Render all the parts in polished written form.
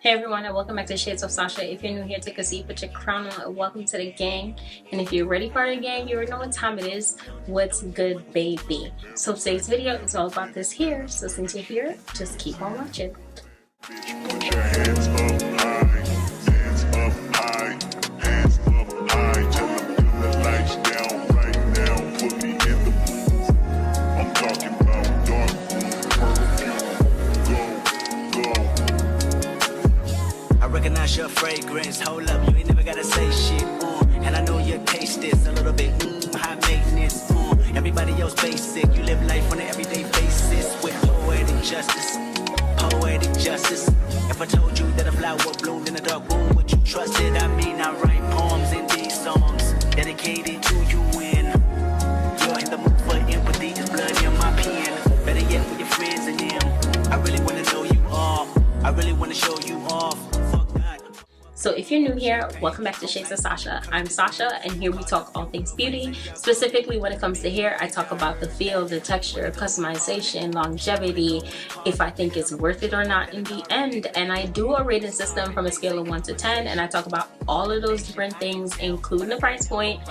Hey everyone, and welcome back to Shades of Sasha. If you're new here, take a seat, put your crown on, and welcome to the gang. And if you're ready for the gang, you already know what time it is. What's good, baby? So today's video is all about this hair. So since you're here, just keep on watching. Put your hands up high, hands up high, hands up high. Tell them turn the lights down right now. Put me in the mood. I'm talking about dark perfume. Go. I recognize your fragrance. Hold up, you ain't never gotta say shit. And I know your taste is a little bit high maintenance. Everybody else basic. You live life on an everyday basis with poetic justice. Poetic justice. If I told you that a flower bloomed in a dark room, would you trust it? I mean, I write poems in these songs dedicated to you when you're in the mood for empathy. It's blood in my pen. Better yet, with your friends and them. I really wanna know you all. I really wanna show you off. Fuck that. So if you're new here, welcome back to Shades of Sasha. I'm Sasha, and here we talk all things beauty. Specifically when it comes to hair, I talk about the feel, the texture, customization, longevity, if I think it's worth it or not in the end. And I do a rating system from a scale of 1 to 10, and I talk about all of those different things, including the price point.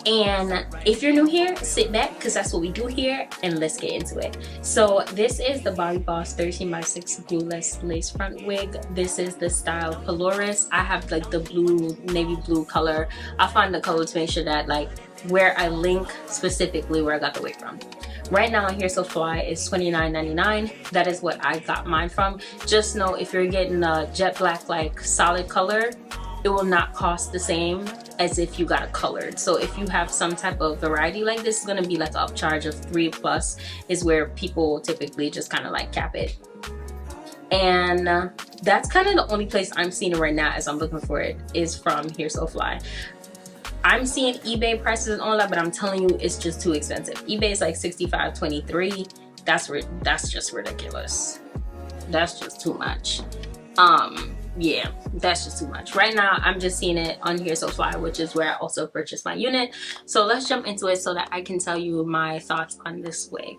And if you're new here, sit back because that's what we do here, and let's get into it. So this is the Bobbi Boss 13x6 glueless lace front wig. This is the style Polaris. I have like the blue, navy blue color. I'll find the color to make sure that like where I link specifically where I got the wig from. Right now on HAIRSOFLY is $29.99. That is what I got mine from. Just know if you're getting a jet black like solid color, it will not cost the same as if you got a colored. So if you have some type of variety like this, it's going to be like an upcharge of $3+ is where people typically just kind of like cap it. And that's kind of the only place I'm seeing it right now as I'm looking for it is from HAIRSOFLY. I'm seeing eBay prices and all that, but I'm telling you it's just too expensive. eBay is like $65.23. That's just ridiculous. That's just too much. Yeah, that's just too much. Right now I'm just seeing it on HAIRSOFLY, which is where I also purchased my unit. So let's jump into it so that I can tell you my thoughts on this wig.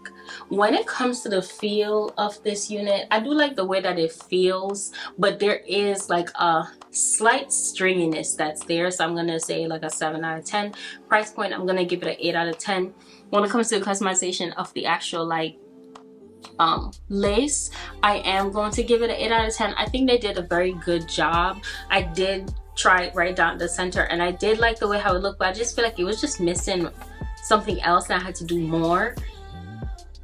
When it comes to the feel of this unit, I do like the way that it feels, but there is like a slight stringiness that's there. So I'm gonna say like a 7 out of 10. Price point, I'm gonna give it an 8 out of 10. When it comes to the customization of the actual like lace, I am going to give it an 8 out of 10. I think they did a very good job. I did try it right down the center and I did like the way how it looked, but I just feel like it was just missing something else and I had to do more.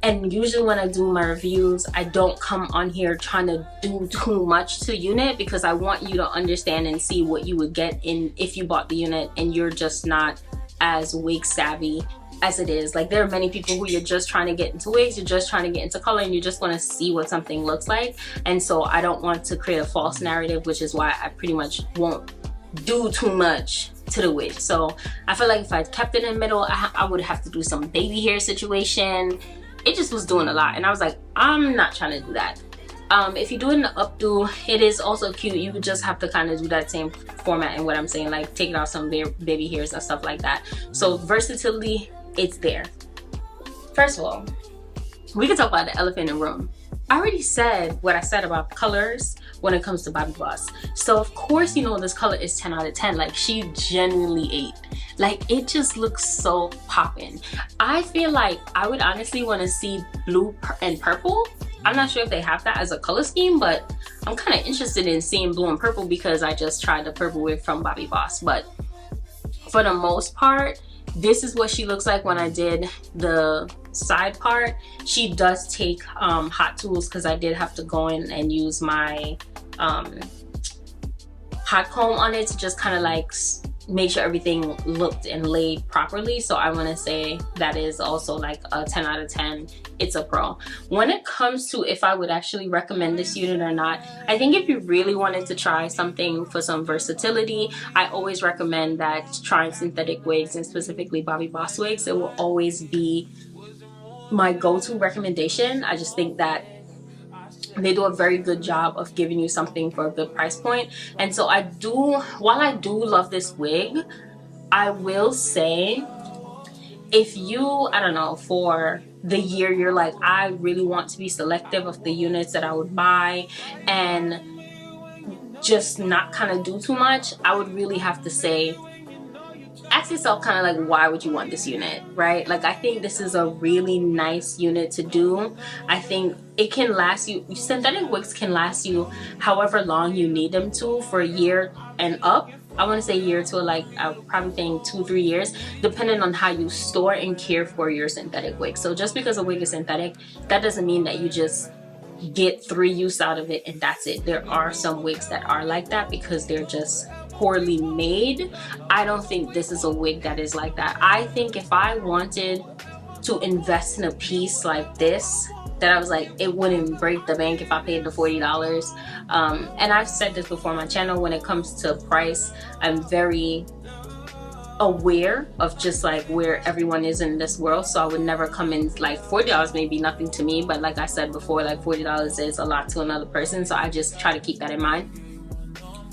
And usually when I do my reviews, I don't come on here trying to do too much to unit because I want you to understand and see what you would get in if you bought the unit and you're just not as wig savvy as it is. Like there are many people who you're just trying to get into wigs, you're just trying to get into color, and you just want to see what something looks like. And so I don't want to create a false narrative, which is why I pretty much won't do too much to the wig. So I feel like if I kept it in the middle, I would have to do some baby hair situation. It just was doing a lot and I was like, I'm not trying to do that. If you do it in the updo, it is also cute. You would just have to kind of do that same format and what I'm saying, like taking out some baby hairs and stuff like that. So versatility, it's there. First of all, we can talk about the elephant in the room. I already said what I said about colors when it comes to Bobbi Boss. So of course, you know, this color is 10 out of 10. Like she genuinely ate. Like it just looks so poppin'. I feel like I would honestly want to see blue and purple. I'm not sure if they have that as a color scheme, but I'm kind of interested in seeing blue and purple because I just tried the purple wig from Bobbi Boss. But for the most part, this is what she looks like when I did the side part. She does take hot tools because I did have to go in and use my hot comb on it to just kind of like make sure everything looked and laid properly. So I want to say that is also like a 10 out of 10. It's a pro. When it comes to if I would actually recommend this unit or not, I think if you really wanted to try something for some versatility, I always recommend that trying synthetic wigs and specifically Bobbi Boss wigs. It will always be my go-to recommendation. I just think that they do a very good job of giving you something for a good price point. And so I do, while I do love this wig, I will say if you, I don't know, for the year you're like, I really want to be selective of the units that I would buy, and just not kind of do too much, I would really have to say, ask yourself kind of like, why would you want this unit, right? Like, I think this is a really nice unit to do. I think it can last you, synthetic wigs can last you however long you need them to, for a year and up. I want to say a year to, like, I'm probably saying 2-3 years, depending on how you store and care for your synthetic wig. So just because a wig is synthetic, that doesn't mean that you just get 3 use out of it and that's it. There are some wigs that are like that because they're just poorly made. I don't think this is a wig that is like that. I think if I wanted to invest in a piece like this, that I was like, it wouldn't break the bank if I paid the $40. And I've said this before on my channel, when it comes to price, I'm very aware of just like where everyone is in this world. So I would never come in, like, $40 may be nothing to me, but like I said before, like $40 is a lot to another person. So I just try to keep that in mind.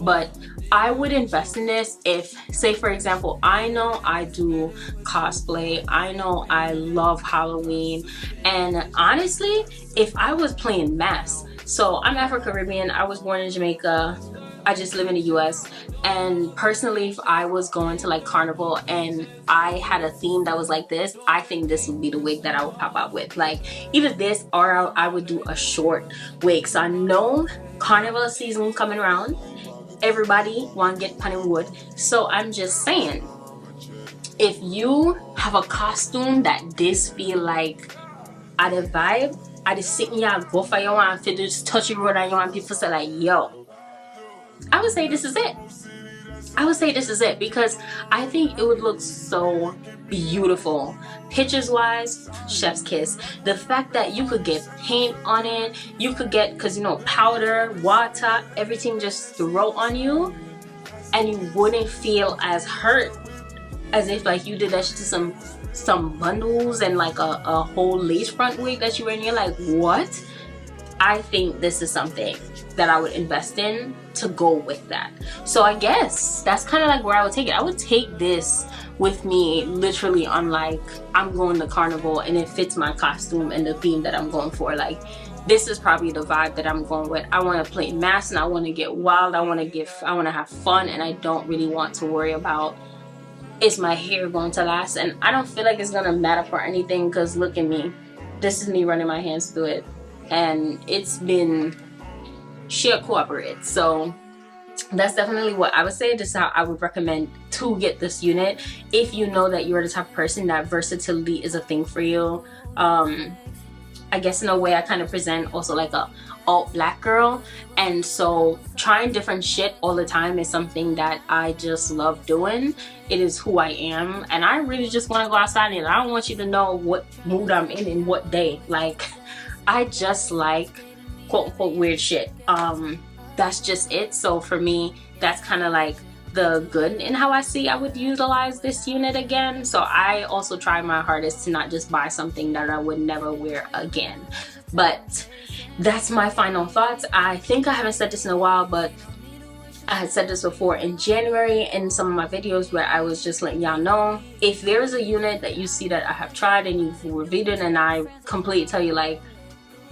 But I would invest in this if, say for example, I know I do cosplay, I know I love Halloween, and honestly, if I was playing mass, so I'm Afro-Caribbean, I was born in Jamaica, I just live in the US, and personally, if I was going to like carnival and I had a theme that was like this, I think this would be the wig that I would pop out with. Like either this or I would do a short wig. So I know carnival season coming around, everybody want to get punning wood. So I'm just saying, if you have a costume that this feel like at a vibe, I just sit here and go for you want to just touch your road and you want people to say like, yo, I would say this is it. I would say this is it because I think it would look so beautiful. Pictures wise, chef's kiss. The fact that you could get paint on it, you could get, because you know, powder, water, everything just throw on you, and you wouldn't feel as hurt as if like you did that shit to some bundles and like a whole lace front wig that you were in. You're like, what? I think this is something that I would invest in to go with that. So I guess that's kind of like where I would take it. I would take this with me literally on, like, I'm going to carnival and it fits my costume and the theme that I'm going for. Like, this is probably the vibe that I'm going with. I want to play mass and I want to get wild. I want to have fun, and I don't really want to worry about, is my hair going to last? And I don't feel like it's gonna matter for anything, because look at me. This is me running my hands through it, and it's been sheer cooperate. So that's definitely what I would say. This is how I would recommend to get this unit if you know that you're the type of person that versatility is a thing for you. I guess in a way I kind of present also like a alt black girl, and so trying different shit all the time is something that I just love doing. It is who I am, and I really just want to go outside, and I don't want you to know what mood I'm in and what day. Like, I just like quote unquote weird shit. That's just it. So for me, that's kind of like the good in how I see I would utilize this unit again. So I also try my hardest to not just buy something that I would never wear again. But that's my final thoughts. I think I haven't said this in a while, but I had said this before in January in some of my videos where I was just letting y'all know, if there's a unit that you see that I have tried and you've reviewed it and I completely tell you like,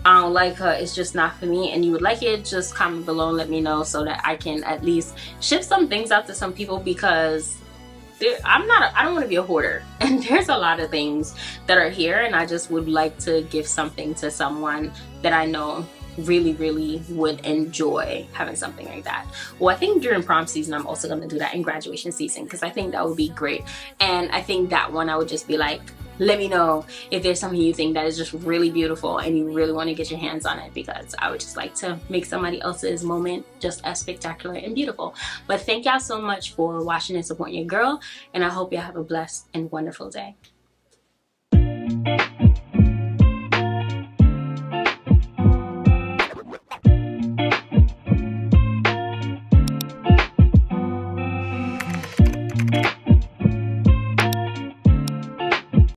I don't like her, it's just not for me, and you would like it, just comment below and let me know so that I can at least ship some things out to some people, because I don't want to be a hoarder, and there's a lot of things that are here, and I just would like to give something to someone that I know really would enjoy having something like that. Well, I think during prom season I'm also going to do that, in graduation season, because I think that would be great. And I think that one I would just be like, let me know if there's something you think that is just really beautiful and you really want to get your hands on it, because I would just like to make somebody else's moment just as spectacular and beautiful. But thank y'all so much for watching and supporting your girl, and I hope y'all have a blessed and wonderful day.